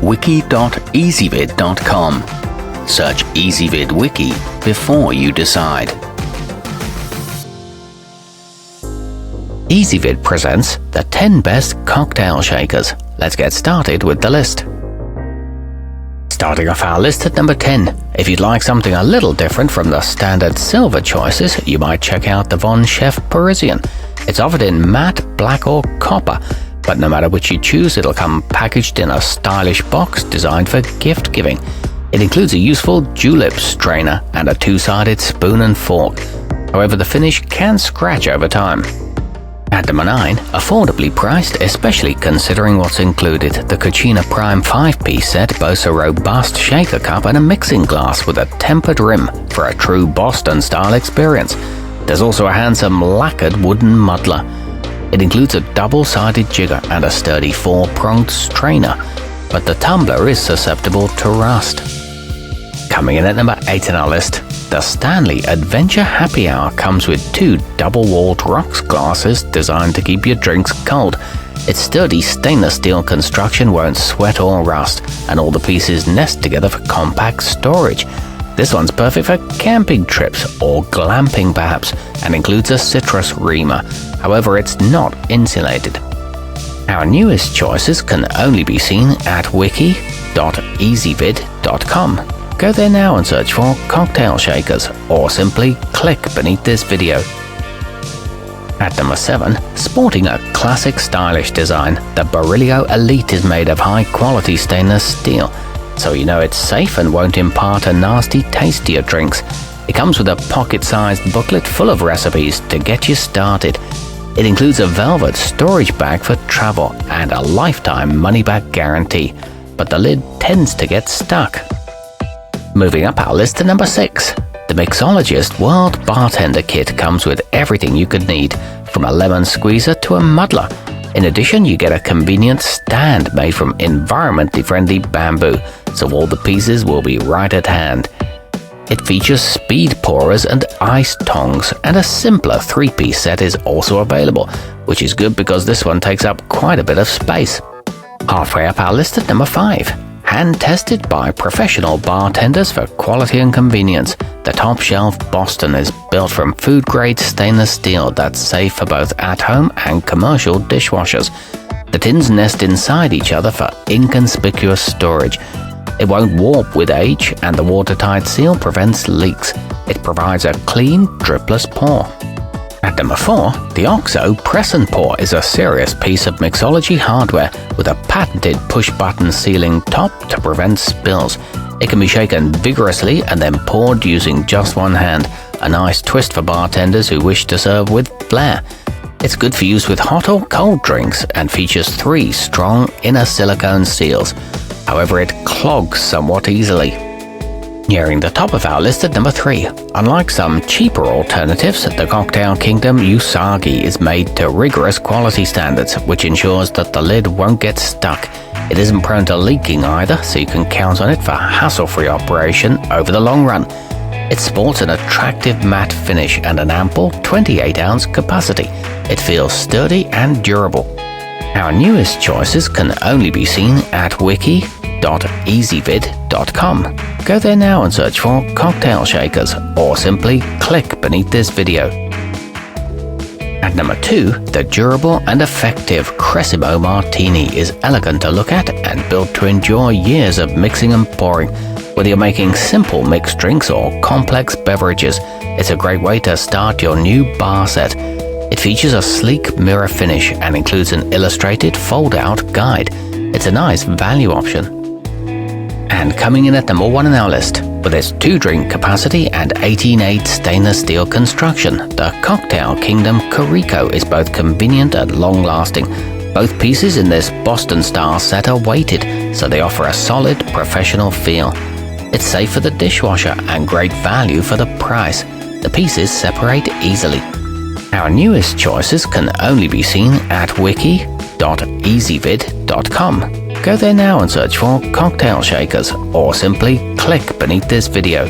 wiki.ezvid.com. Search Ezvid Wiki before you decide. Ezvid presents the 10 best cocktail shakers. Let's get started with the list. Starting off our list at number 10. If you'd like something a little different from the standard silver choices, you might check out the vonshef Parisian. It's offered in matte, black or copper, but no matter which you choose, it'll come packaged in a stylish box designed for gift giving. It includes a useful julep strainer and a two-sided spoon and fork. However, the finish can scratch over time. At number 9, affordably priced, especially considering what's included, the cucinaprime 5-piece set boasts a robust shaker cup and a mixing glass with a tempered rim for a true Boston-style experience. There's also a handsome lacquered wooden muddler. It includes a double-sided jigger and a sturdy 4-pronged strainer, but the tumbler is susceptible to rust. Coming in at number 8 on our list, the Stanley Adventure Happy Hour comes with 2 double-walled rocks glasses designed to keep your drinks cold. Its sturdy stainless steel construction won't sweat or rust, and all the pieces nest together for compact storage. This one's perfect for camping trips or glamping perhaps, and includes a citrus reamer. However, it's not insulated. Our newest choices can only be seen at wiki.ezvid.com. Go there now and search for cocktail shakers, or simply click beneath this video. At number 7, sporting a classic stylish design, the Barillio Elite is made of high-quality stainless steel, so you know it's safe and won't impart a nasty taste to your drinks. It comes with a pocket-sized booklet full of recipes to get you started. It includes a velvet storage bag for travel and a lifetime money-back guarantee, but the lid tends to get stuck. Moving up our list to number 6. The Mixologist World Bartender Kit comes with everything you could need, from a lemon squeezer to a muddler. In addition, you get a convenient stand made from environmentally friendly bamboo, so all the pieces will be right at hand. It features speed pourers and ice tongs, and a simpler 3-piece set is also available, which is good because this one takes up quite a bit of space. Halfway up our list at number 5. Hand-tested by professional bartenders for quality and convenience, the top shelf Boston is built from food-grade stainless steel that's safe for both at-home and commercial dishwashers. The tins nest inside each other for inconspicuous storage. It won't warp with age, and the watertight seal prevents leaks. It provides a clean, dripless pour. At number 4, the OXO Press and Pour is a serious piece of mixology hardware with a patented push-button sealing top to prevent spills. It can be shaken vigorously and then poured using just one hand, a nice twist for bartenders who wish to serve with flair. It's good for use with hot or cold drinks and features 3 strong inner silicone seals. However, it clogs somewhat easily. Nearing the top of our list at number 3. Unlike some cheaper alternatives, the Cocktail Kingdom Usagi is made to rigorous quality standards, which ensures that the lid won't get stuck. It isn't prone to leaking either, so you can count on it for hassle-free operation over the long run. It sports an attractive matte finish and an ample 28-ounce capacity. It feels sturdy and durable. Our newest choices can only be seen at wiki.ezvid.com. Go there now and search for cocktail shakers, or simply click beneath this video. At number 2, the durable and effective Cresimo Martini is elegant to look at and built to enjoy years of mixing and pouring. Whether you're making simple mixed drinks or complex beverages, it's a great way to start your new bar set. It features a sleek mirror finish and includes an illustrated fold-out guide. It's a nice value option. And coming in at number 1 on our list, with its 2-drink capacity and 18/8 stainless steel construction, the Cocktail Kingdom Koriko is both convenient and long-lasting. Both pieces in this Boston-style set are weighted, so they offer a solid, professional feel. It's safe for the dishwasher and great value for the price. The pieces separate easily. Our newest choices can only be seen at wiki.ezvid.com. Go there now and search for cocktail shakers, or simply click beneath this video.